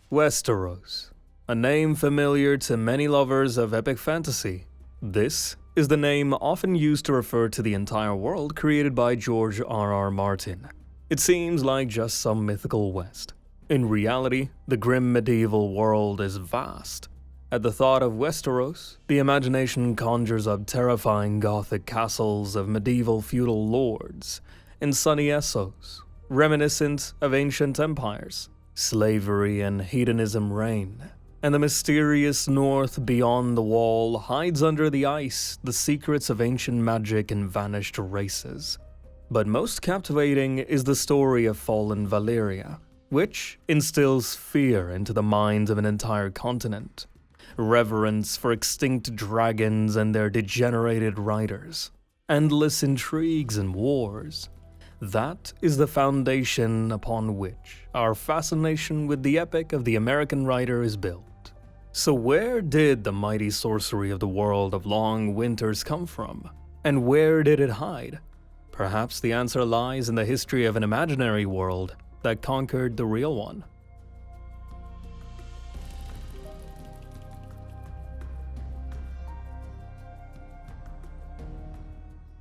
Westeros, a name familiar to many lovers of epic fantasy. This is the name often used to refer to the entire world created by George R.R. Martin. It seems like just some mythical West. In reality, the grim medieval world is vast. At the thought of Westeros, the imagination conjures up terrifying Gothic castles of medieval feudal lords in sunny Essos, reminiscent of ancient empires. Slavery and hedonism reign, and the mysterious north beyond the wall hides under the ice the secrets of ancient magic and vanished races. But most captivating is the story of fallen Valyria, which instills fear into the minds of an entire continent, reverence for extinct dragons and their degenerated riders, endless intrigues and wars. That is the foundation upon which our fascination with the epic of the American writer is built. So where did the mighty sorcery of the world of long winters come from? And where did it hide? Perhaps the answer lies in the history of an imaginary world that conquered the real one.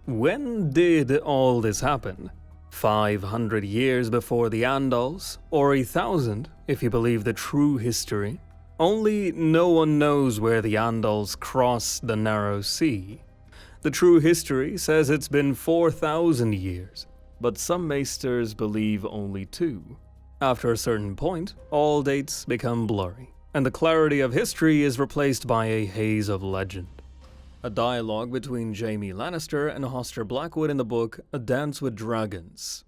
When did all this happen? 500 years before the Andals, or 1,000 if you believe the true history. Only no one knows where the Andals crossed the narrow sea. The true history says it's been 4,000 years, but some maesters believe only 2. After a certain point, all dates become blurry, and the clarity of history is replaced by a haze of legend. A dialogue between Jaime Lannister and Hoster Blackwood in the book A Dance with Dragons.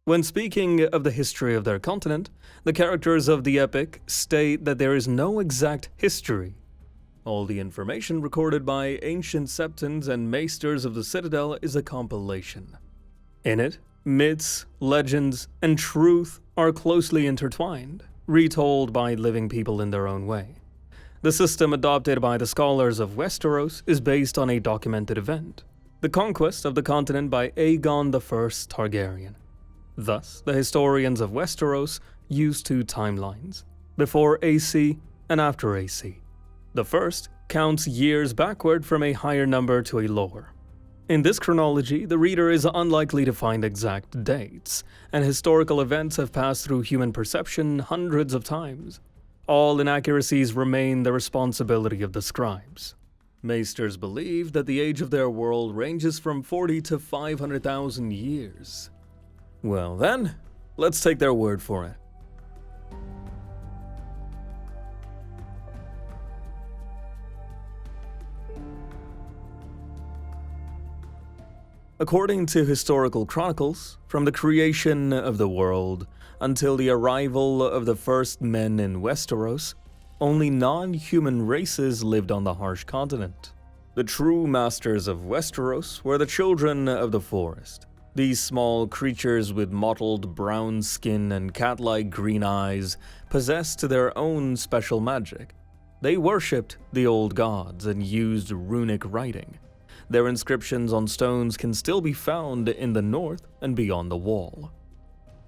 When speaking of the history of their continent, the characters of the epic state that there is no exact history. All the information recorded by ancient septons and maesters of the Citadel is a compilation. In it, myths, legends, and truth are closely intertwined, retold by living people in their own way. The system adopted by the scholars of Westeros is based on a documented event, the conquest of the continent by Aegon I Targaryen. Thus, the historians of Westeros use 2 timelines, before AC and after AC. The first counts years backward from a higher number to a lower. In this chronology, the reader is unlikely to find exact dates, and historical events have passed through human perception hundreds of times. All inaccuracies remain the responsibility of the scribes. Maesters believe that the age of their world ranges from 40 to 500,000 years. Well then, let's take their word for it. According to historical chronicles, from the creation of the world until the arrival of the first men in Westeros, only non-human races lived on the harsh continent. The true masters of Westeros were the children of the forest. These small creatures with mottled brown skin and cat-like green eyes possessed their own special magic. They worshipped the old gods and used runic writing. Their inscriptions on stones can still be found in the north and beyond the wall.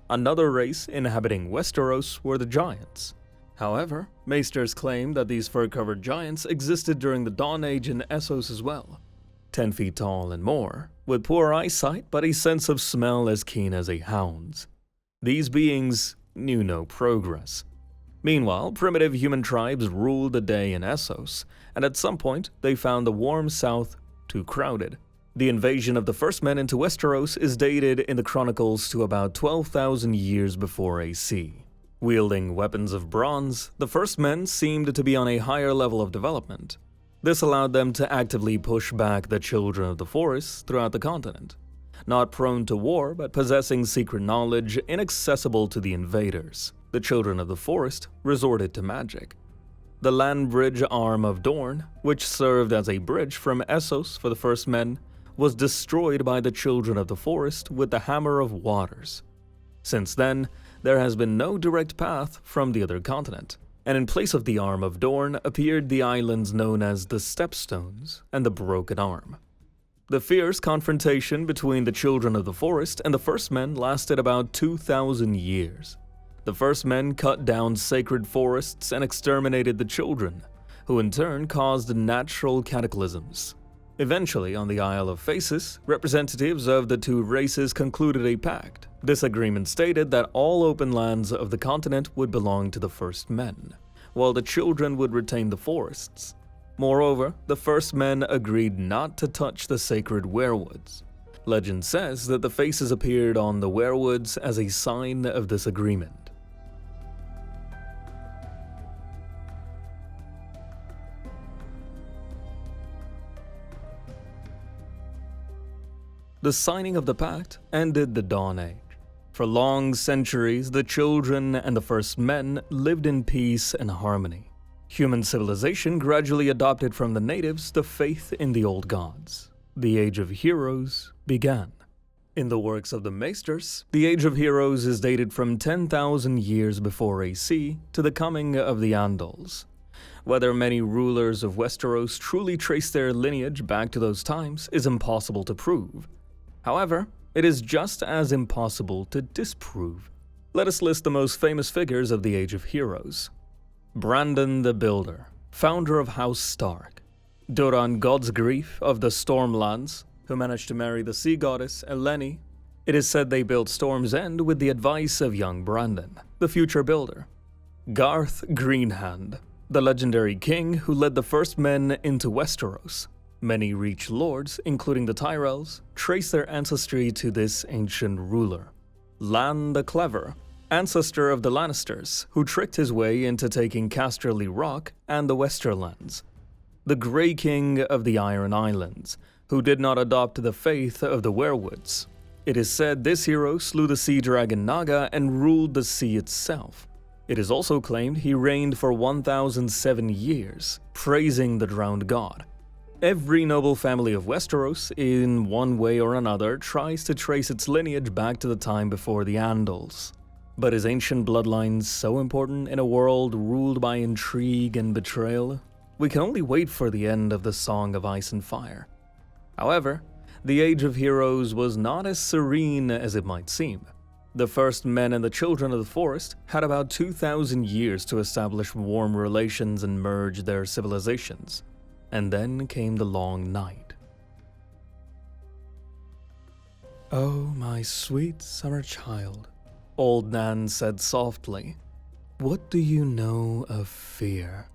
Another race inhabiting Westeros were the giants. However, maesters claim that these fur-covered giants existed during the Dawn Age in Essos as well. 10 feet tall and more, with poor eyesight but a sense of smell as keen as a hound's. These beings knew no progress. Meanwhile, primitive human tribes ruled the day in Essos, and at some point they found the warm south too crowded. The invasion of the first men into Westeros is dated in the chronicles to about 12,000 years before AC. Wielding weapons of bronze, the first men seemed to be on a higher level of development. This allowed them to actively push back the children of the forest throughout the continent. Not prone to war, but possessing secret knowledge inaccessible to the invaders, the children of the forest resorted to magic. The land bridge arm of Dorne, which served as a bridge from Essos for the first men, was destroyed by the children of the forest with the Hammer of Waters. Since then, there has been no direct path from the other continent, and in place of the Arm of Dorne appeared the islands known as the Stepstones and the Broken Arm. The fierce confrontation between the children of the forest and the first men lasted about 2,000 years. The first men cut down sacred forests and exterminated the children, who in turn caused natural cataclysms. Eventually, on the Isle of Phasis, representatives of the two races concluded a pact. This agreement stated that all open lands of the continent would belong to the first men, while the children would retain the forests. Moreover, the first men agreed not to touch the sacred weirwoods. Legend says that the faces appeared on the weirwoods as a sign of this agreement. The signing of the pact ended the Dawn Age. For long centuries, the children and the first men lived in peace and harmony. Human civilization gradually adopted from the natives the faith in the old gods. The Age of Heroes began. In the works of the Maesters, the Age of Heroes is dated from 10,000 years before AC to the coming of the Andals. Whether many rulers of Westeros truly trace their lineage back to those times is impossible to prove. However, it is just as impossible to disprove. Let us list the most famous figures of the Age of Heroes. Brandon the Builder, founder of House Stark. Duran Godsgrief of the Stormlands, who managed to marry the sea goddess Eleni. It is said they built Storm's End with the advice of young Brandon, the future builder. Garth Greenhand, the legendary king who led the first men into Westeros. Many Reach lords, including the Tyrells, trace their ancestry to this ancient ruler. Lan the Clever, ancestor of the Lannisters, who tricked his way into taking Casterly Rock and the Westerlands. The Grey King of the Iron Islands, who did not adopt the faith of the Weirwoods. It is said this hero slew the sea dragon Naga and ruled the sea itself. It is also claimed he reigned for 1,007 years, praising the drowned god. Every noble family of Westeros, in one way or another, tries to trace its lineage back to the time before the Andals. But is ancient bloodline so important in a world ruled by intrigue and betrayal? We can only wait for the end of the Song of Ice and Fire. However, the Age of Heroes was not as serene as it might seem. The first men and the children of the forest had about 2,000 years to establish warm relations and merge their civilizations. And then came the long night. "Oh, my sweet summer child," old Nan said softly, "what do you know of fear?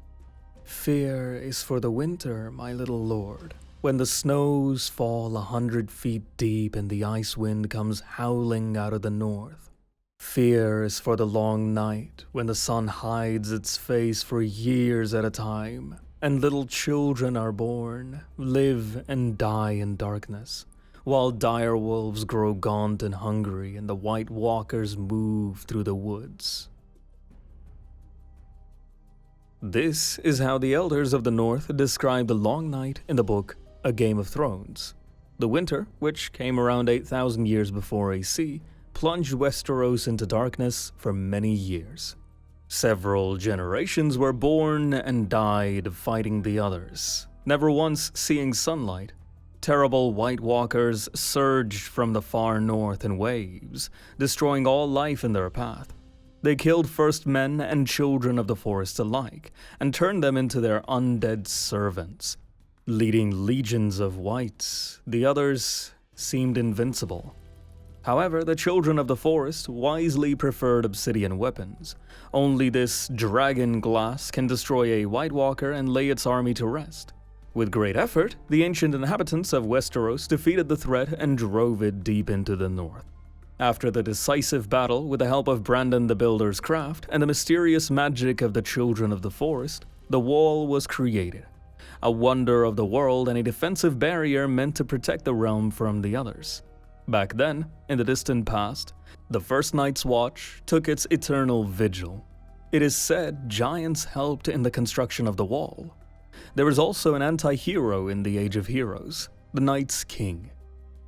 Fear is for the winter, my little lord, when the snows fall 100 feet deep and the ice wind comes howling out of the north. Fear is for the long night, when the sun hides its face for years at a time, and little children are born, live and die in darkness, while dire wolves grow gaunt and hungry and the White Walkers move through the woods." This is how the elders of the North describe the long night in the book A Game of Thrones. The winter, which came around 8,000 years before AC, plunged Westeros into darkness for many years. Several generations were born and died fighting the others, never once seeing sunlight. Terrible White Walkers surged from the far north in waves, destroying all life in their path. They killed first men and children of the forest alike, and turned them into their undead servants. Leading legions of whites, the others seemed invincible. However, the children of the forest wisely preferred obsidian weapons. Only this dragon glass can destroy a White Walker and lay its army to rest. With great effort, the ancient inhabitants of Westeros defeated the threat and drove it deep into the north. After the decisive battle, with the help of Brandon the Builder's craft and the mysterious magic of the children of the forest, the wall was created. A wonder of the world and a defensive barrier meant to protect the realm from the others. Back then, in the distant past, the first Night's Watch took its eternal vigil. It is said giants helped in the construction of the wall. There is also an anti-hero in the Age of Heroes, the Night's King.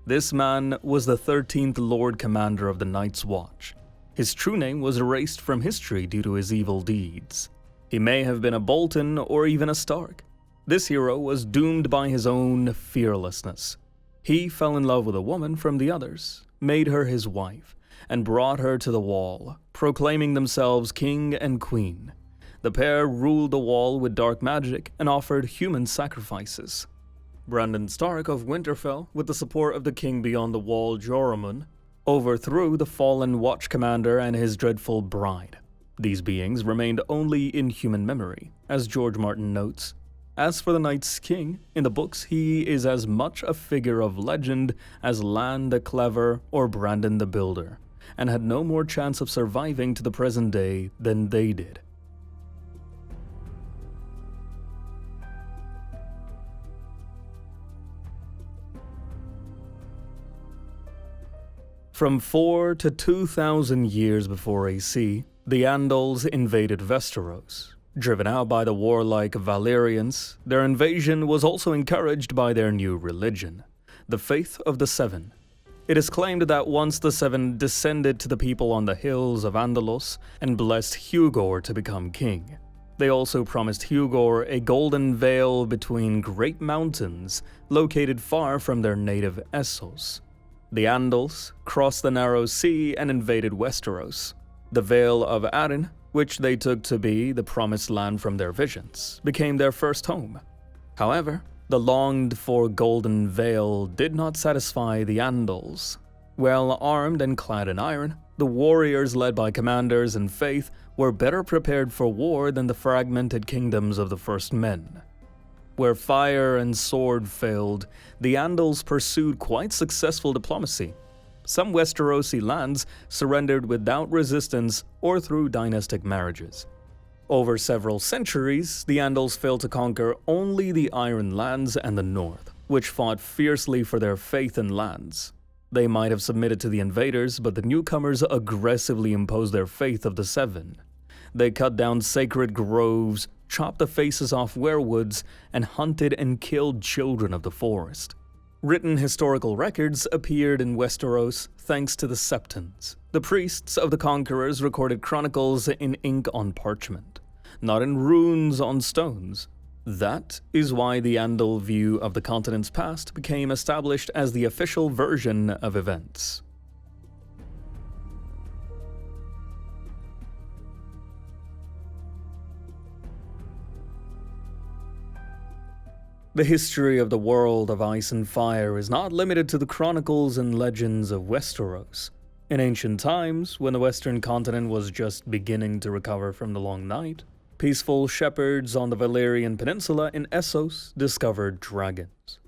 This man was the 13th Lord Commander of the Night's Watch. His true name was erased from history due to his evil deeds. He may have been a Bolton or even a Stark. This hero was doomed by his own fearlessness. He fell in love with a woman from the others, made her his wife, and brought her to the Wall, proclaiming themselves king and queen. The pair ruled the Wall with dark magic and offered human sacrifices. Brandon Stark of Winterfell, with the support of the king beyond the Wall, Joramun, overthrew the fallen Watch Commander and his dreadful bride. These beings remained only in human memory, as George Martin notes. As for the Night's King, in the books he is as much a figure of legend as Lan the Clever or Brandon the Builder, and had no more chance of surviving to the present day than they did. From 4 to 2,000 years before AC, the Andals invaded Westeros. Driven out by the warlike Valyrians, their invasion was also encouraged by their new religion, the Faith of the Seven. It is claimed that once the Seven descended to the people on the hills of Andalos and blessed Hugor to become king. They also promised Hugor a golden veil between great mountains located far from their native Essos. The Andals crossed the narrow sea and invaded Westeros. The Vale of Arryn, which they took to be the promised land from their visions, became their first home. However, the longed-for Golden Veil did not satisfy the Andals. Well armed and clad in iron, the warriors led by commanders in faith were better prepared for war than the fragmented kingdoms of the First Men. Where fire and sword failed, the Andals pursued quite successful diplomacy. Some Westerosi lands surrendered without resistance or through dynastic marriages. Over several centuries, the Andals failed to conquer only the Iron Lands and the North, which fought fiercely for their faith and lands. They might have submitted to the invaders, but the newcomers aggressively imposed their faith of the Seven. They cut down sacred groves, chopped the faces off werewolves, and hunted and killed children of the forest. Written historical records appeared in Westeros thanks to the Septons. The priests of the conquerors recorded chronicles in ink on parchment, not in runes on stones. That is why the Andal view of the continent's past became established as the official version of events. The history of the world of ice and fire is not limited to the chronicles and legends of Westeros. In ancient times, when the western continent was just beginning to recover from the long night, peaceful shepherds on the Valyrian peninsula in Essos discovered dragons.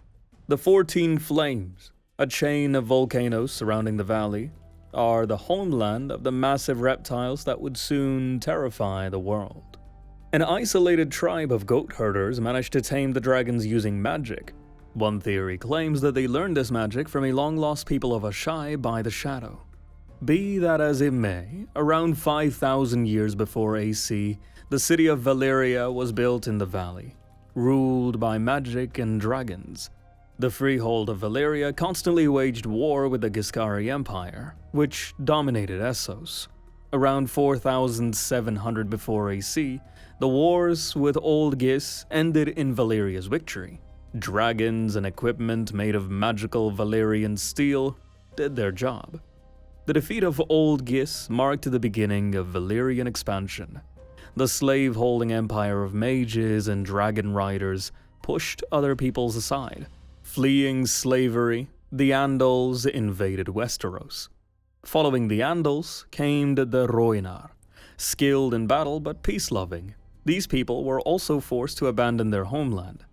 The 14 Flames, a chain of volcanoes surrounding the valley, are the homeland of the massive reptiles that would soon terrify the world. An isolated tribe of goat herders managed to tame the dragons using magic. One theory claims that they learned this magic from a long-lost people of Ashai by the Shadow. Be that as it may, around 5,000 years before AC, the city of Valyria was built in the valley, ruled by magic and dragons. The freehold of Valyria constantly waged war with the Giscari Empire, which dominated Essos. Around 4,700 before AC, the wars with Old Gis ended in Valyria's victory. Dragons and equipment made of magical Valyrian steel did their job. The defeat of Old Gis marked the beginning of Valyrian expansion. The slave-holding empire of mages and dragon riders pushed other peoples aside. Fleeing slavery, the Andals invaded Westeros. Following the Andals came the Rhoynar, skilled in battle but peace-loving. These people were also forced to abandon their homeland.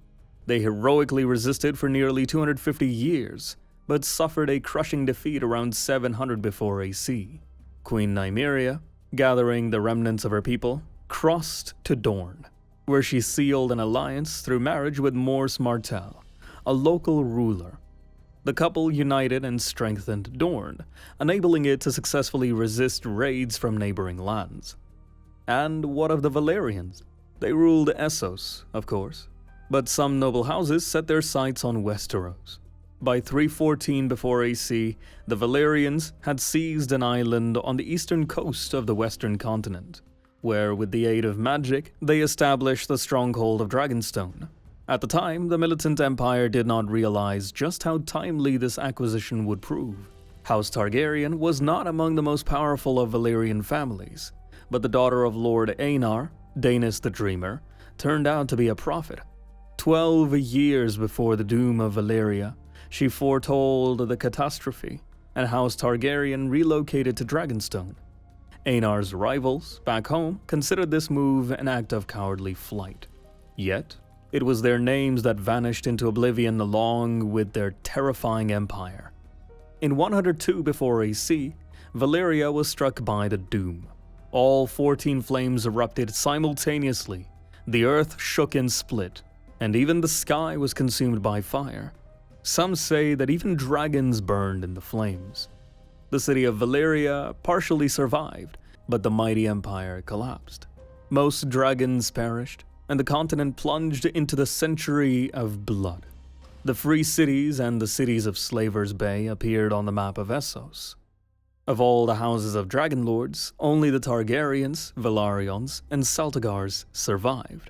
They heroically resisted for nearly 250 years, but suffered a crushing defeat around 700 before AC. Queen Nymeria, gathering the remnants of her people, crossed to Dorne, where she sealed an alliance through marriage with Mors Martell, a local ruler. The couple united and strengthened Dorne, enabling it to successfully resist raids from neighboring lands. And what of the Valyrians? They ruled Essos, of course, but some noble houses set their sights on Westeros. By 314 before AC, the Valyrians had seized an island on the eastern coast of the western continent, where with the aid of magic, they established the stronghold of Dragonstone. At the time, the militant empire did not realize just how timely this acquisition would prove. House Targaryen was not among the most powerful of Valyrian families, but the daughter of Lord Aenar, Daenerys the Dreamer, turned out to be a prophet. 12 years before the doom of Valyria, she foretold the catastrophe, and House Targaryen relocated to Dragonstone. Aenar's rivals, back home, considered this move an act of cowardly flight. Yet, it was their names that vanished into oblivion along with their terrifying empire. In 102 before AC, Valyria was struck by the doom. All 14 flames erupted simultaneously, the earth shook and split, and even the sky was consumed by fire. Some say that even dragons burned in the flames. The city of Valyria partially survived, but the mighty empire collapsed. Most dragons perished, and the continent plunged into the century of blood. The free cities and the cities of Slaver's Bay appeared on the map of Essos. Of all the houses of dragon lords, only the Targaryens, Velaryons, and Celtigars survived.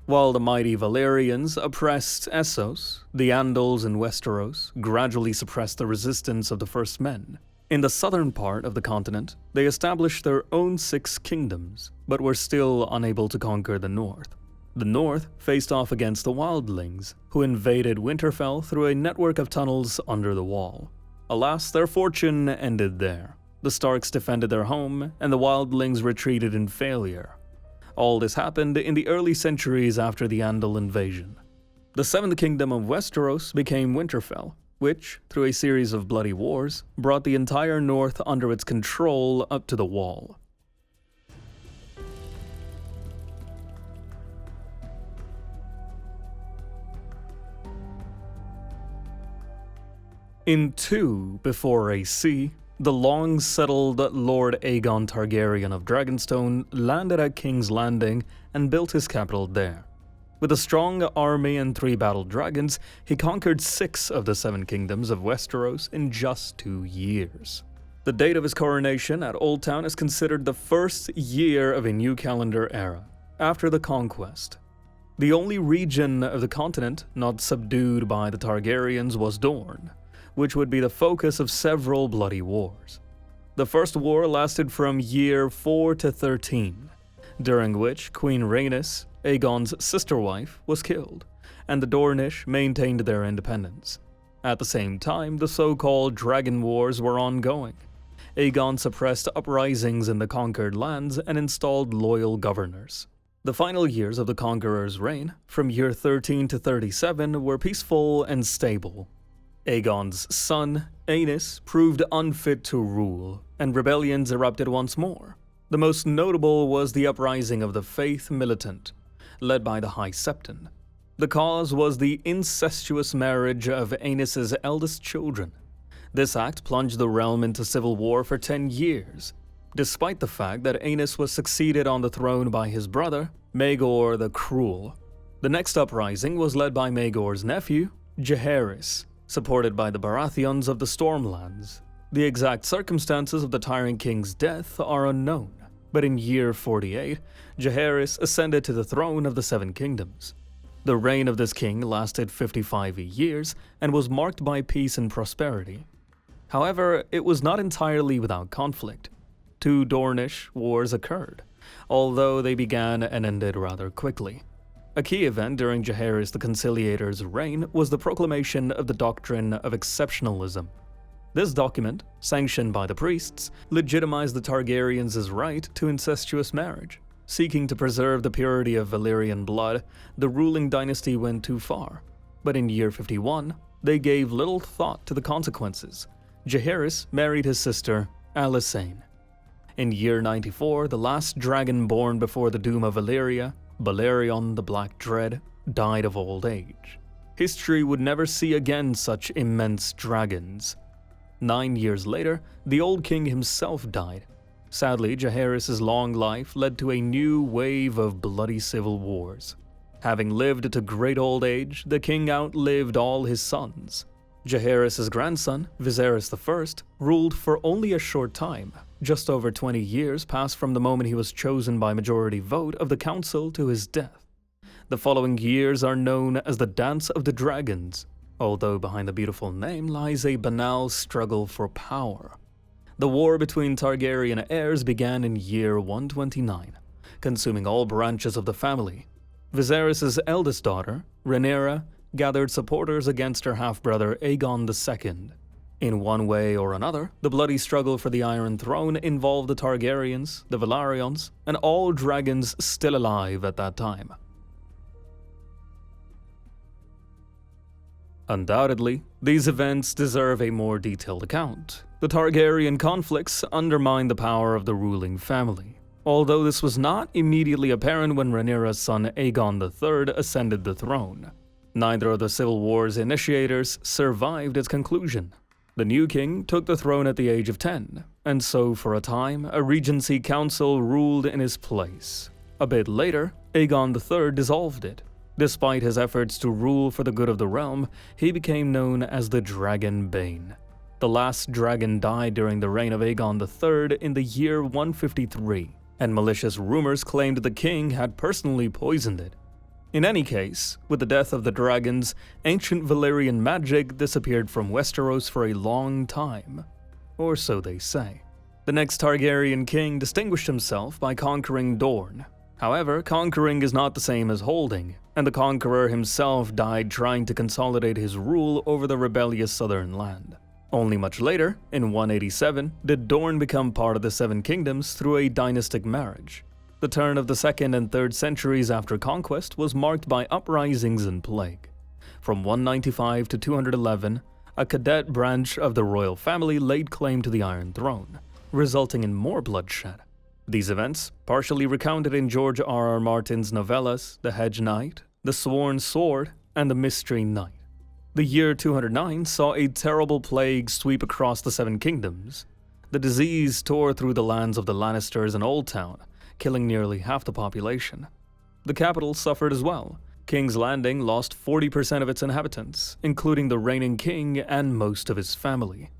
While the mighty Valyrians oppressed Essos, the Andals in Westeros gradually suppressed the resistance of the First Men. In the southern part of the continent, they established their own 6 kingdoms, but were still unable to conquer the north. The north faced off against the Wildlings, who invaded Winterfell through a network of tunnels under the wall. Alas, their fortune ended there. The Starks defended their home, and the Wildlings retreated in failure. All this happened in the early centuries after the Andal invasion. The Seventh Kingdom of Westeros became Winterfell, which, through a series of bloody wars, brought the entire north under its control up to the Wall. In 2 before AC, the long-settled Lord Aegon Targaryen of Dragonstone landed at King's Landing and built his capital there. With a strong army and 3 battle dragons, he conquered 6 of the 7 kingdoms of Westeros in just 2 years. The date of his coronation at Old Town is considered the first year of a new calendar era, after the conquest. The only region of the continent not subdued by the Targaryens was Dorne, which would be the focus of several bloody wars. The first war lasted from year 4 to 13, during which Queen Rhaenys, Aegon's sister wife, was killed, and the Dornish maintained their independence. At the same time, the so-called Dragon Wars were ongoing. Aegon suppressed uprisings in the conquered lands and installed loyal governors. The final years of the Conqueror's reign, from year 13 to 37, were peaceful and stable. Aegon's son, Aenys, proved unfit to rule, and rebellions erupted once more. The most notable was the uprising of the Faith Militant, led by the High Septon. The cause was the incestuous marriage of Aenys's eldest children. This act plunged the realm into civil war for 10 years, despite the fact that Aenys was succeeded on the throne by his brother, Maegor the Cruel. The next uprising was led by Maegor's nephew, Jaehaerys, supported by the Baratheons of the Stormlands. The exact circumstances of the Tyrant King's death are unknown, but in year 48, Jaehaerys ascended to the throne of the 7 Kingdoms. The reign of this king lasted 55 years and was marked by peace and prosperity. However, it was not entirely without conflict. 2 Dornish wars occurred, although they began and ended rather quickly. A key event during Jaehaerys the Conciliator's reign was the proclamation of the doctrine of exceptionalism. This document, sanctioned by the priests, legitimized the Targaryens' right to incestuous marriage. Seeking to preserve the purity of Valyrian blood, the ruling dynasty went too far. But in year 51, they gave little thought to the consequences. Jaehaerys married his sister, Alysanne. In year 94, the last dragon born before the doom of Valyria, Balerion the Black Dread, died of old age. History would never see again such immense dragons. 9 years later, the old king himself died. Sadly, Jaehaerys' long life led to a new wave of bloody civil wars. Having lived to great old age, the king outlived all his sons. Jaehaerys' grandson, Viserys I, ruled for only a short time. Just over 20 years passed from the moment he was chosen by majority vote of the council to his death. The following years are known as the Dance of the Dragons, although behind the beautiful name lies a banal struggle for power. The war between Targaryen heirs began in year 129, consuming all branches of the family. Viserys' eldest daughter, Rhaenyra, gathered supporters against her half-brother Aegon II. In one way or another, the bloody struggle for the Iron Throne involved the Targaryens, the Velaryons, and all dragons still alive at that time. Undoubtedly, these events deserve a more detailed account. The Targaryen conflicts undermined the power of the ruling family, although this was not immediately apparent when Rhaenyra's son Aegon III ascended the throne. Neither of the Civil War's initiators survived its conclusion. The new king took the throne at the age of 10, and so for a time, a regency council ruled in his place. A bit later, Aegon III dissolved it. Despite his efforts to rule for the good of the realm, he became known as the Dragon Bane. The last dragon died during the reign of Aegon III in the year 153, and malicious rumors claimed the king had personally poisoned it. In any case, with the death of the dragons, ancient Valyrian magic disappeared from Westeros for a long time. Or so they say. The next Targaryen king distinguished himself by conquering Dorne. However, conquering is not the same as holding, and the conqueror himself died trying to consolidate his rule over the rebellious southern land. Only much later, in 187, did Dorne become part of the Seven Kingdoms through a dynastic marriage. The turn of the 2nd and 3rd centuries after conquest was marked by uprisings and plague. From 195 to 211, a cadet branch of the royal family laid claim to the Iron Throne, resulting in more bloodshed. These events, partially recounted in George R.R. Martin's novellas The Hedge Knight, The Sworn Sword, and The Mystery Knight. The year 209 saw a terrible plague sweep across the Seven Kingdoms. The disease tore through the lands of the Lannisters and Old Town, killing nearly half the population. The capital suffered as well. King's Landing lost 40% of its inhabitants, including the reigning king and most of his family.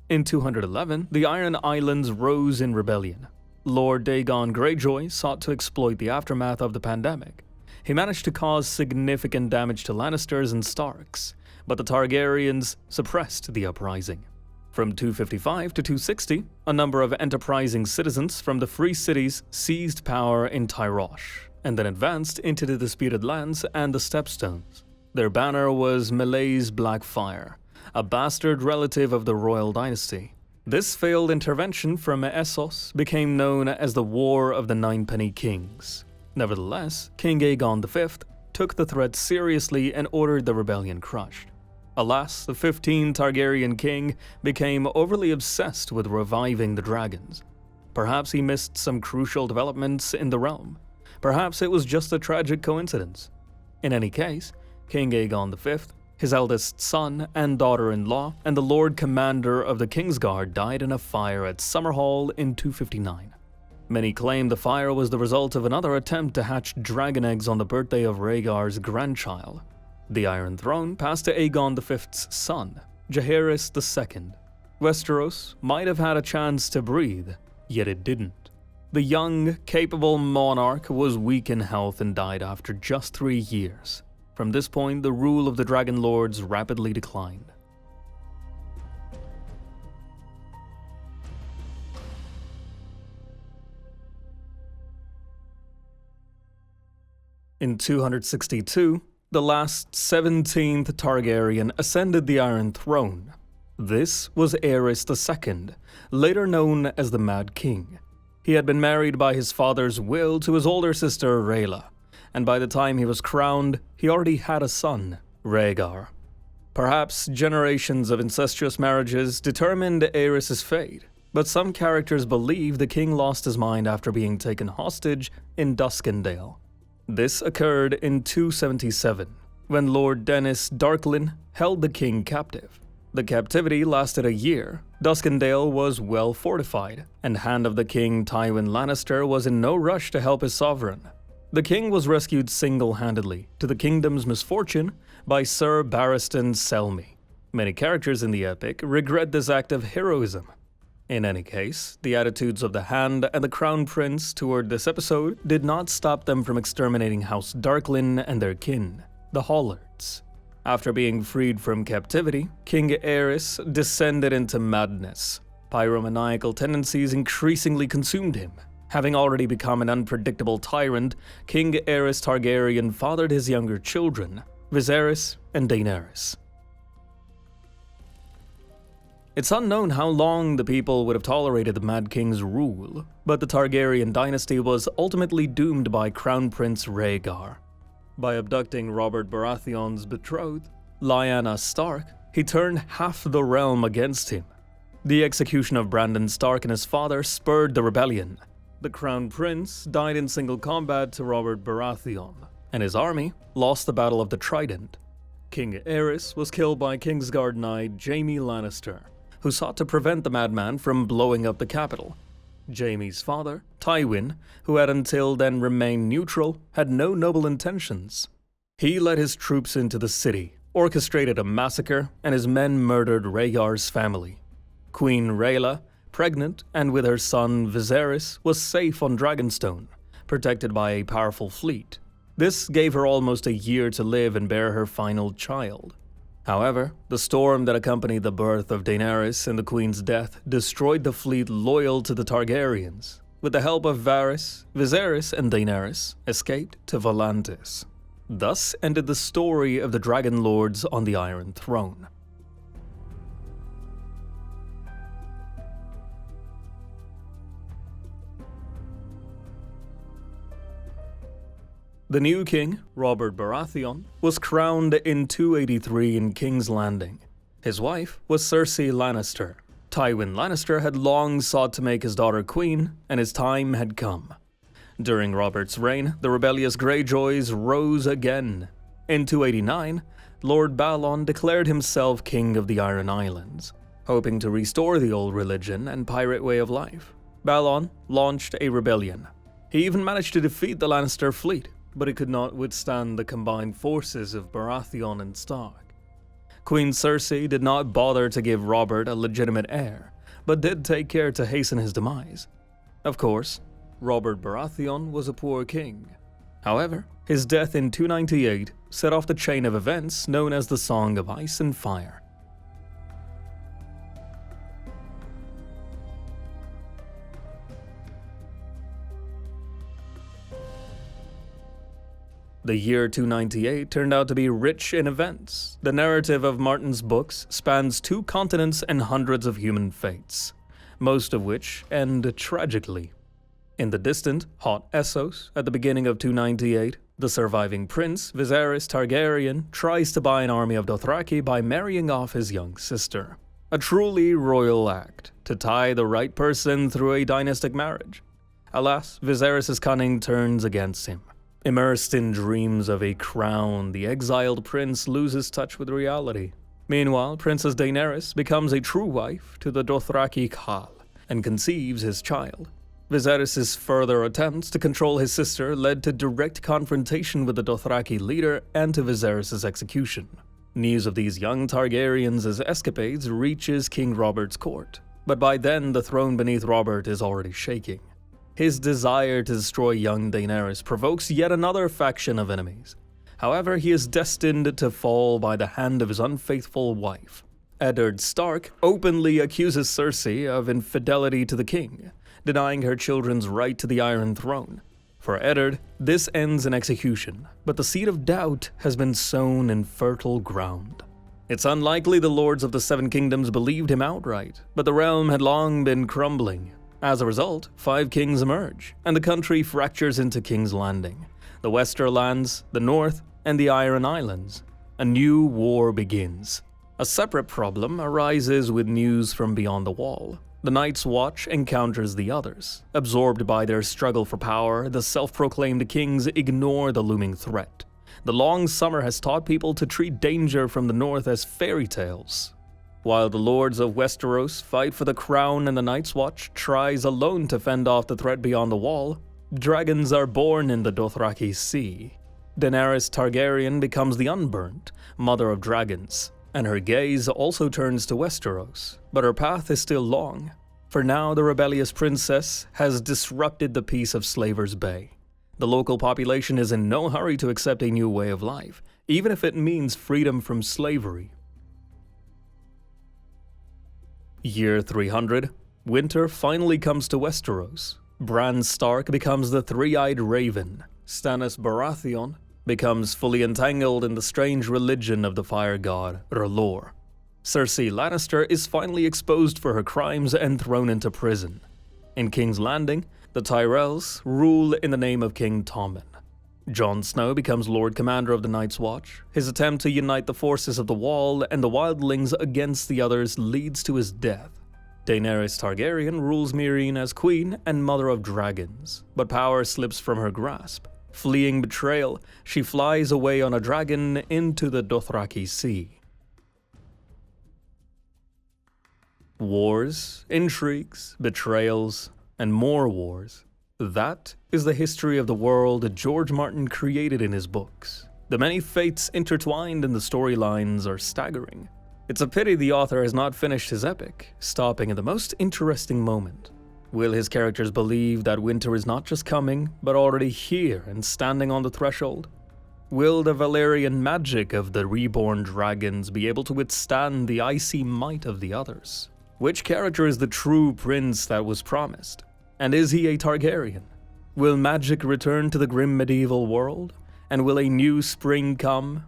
In 211, the Iron Islands rose in rebellion. Lord Dagon Greyjoy sought to exploit the aftermath of the pandemic. He managed to cause significant damage to Lannisters and Starks, but the Targaryens suppressed the uprising. From 255 to 260, a number of enterprising citizens from the Free Cities seized power in Tyrosh, and then advanced into the disputed lands and the Stepstones. Their banner was Meleys Blackfire, a bastard relative of the royal dynasty. This failed intervention from Essos became known as the War of the Ninepenny Kings. Nevertheless, King Aegon V took the threat seriously and ordered the rebellion crushed. Alas, the 15th Targaryen king became overly obsessed with reviving the dragons. Perhaps he missed some crucial developments in the realm. Perhaps it was just a tragic coincidence. In any case, King Aegon V, his eldest son and daughter-in-law, and the Lord Commander of the Kingsguard died in a fire at Summerhall in 259. Many claim the fire was the result of another attempt to hatch dragon eggs on the birthday of Rhaegar's grandchild. The Iron Throne passed to Aegon V's son, Jaehaerys II. Westeros might have had a chance to breathe, yet it didn't. The young, capable monarch was weak in health and died after just 3 years. From this point, the rule of the Dragon Lords rapidly declined. In 262, the last 17th Targaryen ascended the Iron Throne. This was Aerys II, later known as the Mad King. He had been married by his father's will to his older sister Rhaela, and by the time he was crowned, he already had a son, Rhaegar. Perhaps generations of incestuous marriages determined Aerys' fate, but some characters believe the king lost his mind after being taken hostage in Duskendale. This occurred in 277, when Lord Denys Darklyn held the king captive. The captivity lasted a year. Duskendale was well fortified, and Hand of the King Tywin Lannister was in no rush to help his sovereign. The king was rescued single-handedly, to the kingdom's misfortune, by Sir Barristan Selmy. Many characters in the epic regret this act of heroism. In any case, the attitudes of the Hand and the Crown Prince toward this episode did not stop them from exterminating House Darklyn and their kin, the Hollards. After being freed from captivity, King Aerys descended into madness. Pyromaniacal tendencies increasingly consumed him. Having already become an unpredictable tyrant, King Aerys Targaryen fathered his younger children, Viserys and Daenerys. It's unknown how long the people would have tolerated the Mad King's rule, but the Targaryen dynasty was ultimately doomed by Crown Prince Rhaegar. By abducting Robert Baratheon's betrothed, Lyanna Stark, he turned half the realm against him. The execution of Brandon Stark and his father spurred the rebellion. The Crown Prince died in single combat to Robert Baratheon, and his army lost the Battle of the Trident. King Aerys was killed by Kingsguard Knight Jaime Lannister, who sought to prevent the madman from blowing up the capital. Jaime's father, Tywin, who had until then remained neutral, had no noble intentions. He led his troops into the city, orchestrated a massacre, and his men murdered Rhaegar's family. Queen Rhaella, pregnant and with her son Viserys, was safe on Dragonstone, protected by a powerful fleet. This gave her almost a year to live and bear her final child. However, the storm that accompanied the birth of Daenerys and the Queen's death destroyed the fleet loyal to the Targaryens. With the help of Varys, Viserys and Daenerys escaped to Volantis. Thus ended the story of the Dragon Lords on the Iron Throne. The new king, Robert Baratheon, was crowned in 283 in King's Landing. His wife was Cersei Lannister. Tywin Lannister had long sought to make his daughter queen, and his time had come. During Robert's reign, the rebellious Greyjoys rose again. In 289, Lord Balon declared himself king of the Iron Islands. Hoping to restore the old religion and pirate way of life, Balon launched a rebellion. He even managed to defeat the Lannister fleet, but it could not withstand the combined forces of Baratheon and Stark. Queen Cersei did not bother to give Robert a legitimate heir, but did take care to hasten his demise. Of course, Robert Baratheon was a poor king. However, his death in 298 set off the chain of events known as the Song of Ice and Fire. The year 298 turned out to be rich in events. The narrative of Martin's books spans 2 continents and hundreds of human fates, most of which end tragically. In the distant, hot Essos, at the beginning of 298, the surviving prince, Viserys Targaryen, tries to buy an army of Dothraki by marrying off his young sister. A truly royal act, to tie the right person through a dynastic marriage. Alas, Viserys' cunning turns against him. Immersed in dreams of a crown, the exiled prince loses touch with reality. Meanwhile, Princess Daenerys becomes a true wife to the Dothraki Khal and conceives his child. Viserys' further attempts to control his sister led to direct confrontation with the Dothraki leader and to Viserys' execution. News of these young Targaryens' escapades reaches King Robert's court, but by then the throne beneath Robert is already shaking. His desire to destroy young Daenerys provokes yet another faction of enemies. However, he is destined to fall by the hand of his unfaithful wife. Eddard Stark openly accuses Cersei of infidelity to the king, denying her children's right to the Iron Throne. For Eddard, this ends in execution, but the seed of doubt has been sown in fertile ground. It's unlikely the lords of the Seven Kingdoms believed him outright, but the realm had long been crumbling. As a result, 5 kings emerge, and the country fractures into King's Landing, the Westerlands, the North, and the Iron Islands. A new war begins. A separate problem arises with news from beyond the Wall. The Night's Watch encounters the others. Absorbed by their struggle for power, the self-proclaimed kings ignore the looming threat. The long summer has taught people to treat danger from the north as fairy tales. While the lords of Westeros fight for the crown and the Night's Watch tries alone to fend off the threat beyond the Wall, dragons are born in the Dothraki Sea. Daenerys Targaryen becomes the Unburnt, mother of dragons. And her gaze also turns to Westeros, but her path is still long. For now, the rebellious princess has disrupted the peace of Slaver's Bay. The local population is in no hurry to accept a new way of life, even if it means freedom from slavery. Year 300. Winter finally comes to Westeros. Bran Stark becomes the three-eyed raven. Stannis Baratheon becomes fully entangled in the strange religion of the fire god, R'hllor. Cersei Lannister is finally exposed for her crimes and thrown into prison. In King's Landing, the Tyrells rule in the name of King Tommen. Jon Snow becomes Lord Commander of the Night's Watch. His attempt to unite the forces of the Wall and the Wildlings against the others leads to his death. Daenerys Targaryen rules Meereen as Queen and Mother of Dragons, but power slips from her grasp. Fleeing betrayal, she flies away on a dragon into the Dothraki Sea. Wars, intrigues, betrayals, and more wars. That is the history of the world George Martin created in his books. The many fates intertwined in the storylines are staggering. It's a pity the author has not finished his epic, stopping at the most interesting moment. Will his characters believe that winter is not just coming, but already here and standing on the threshold? Will the Valyrian magic of the reborn dragons be able to withstand the icy might of the others? Which character is the true prince that was promised? And is he a Targaryen? Will magic return to the grim medieval world? And will a new spring come?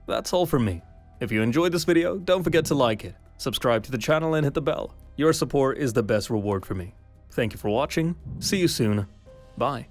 That's all from me. If you enjoyed this video, don't forget to like it, subscribe to the channel and hit the bell. Your support is the best reward for me. Thank you for watching, see you soon, bye.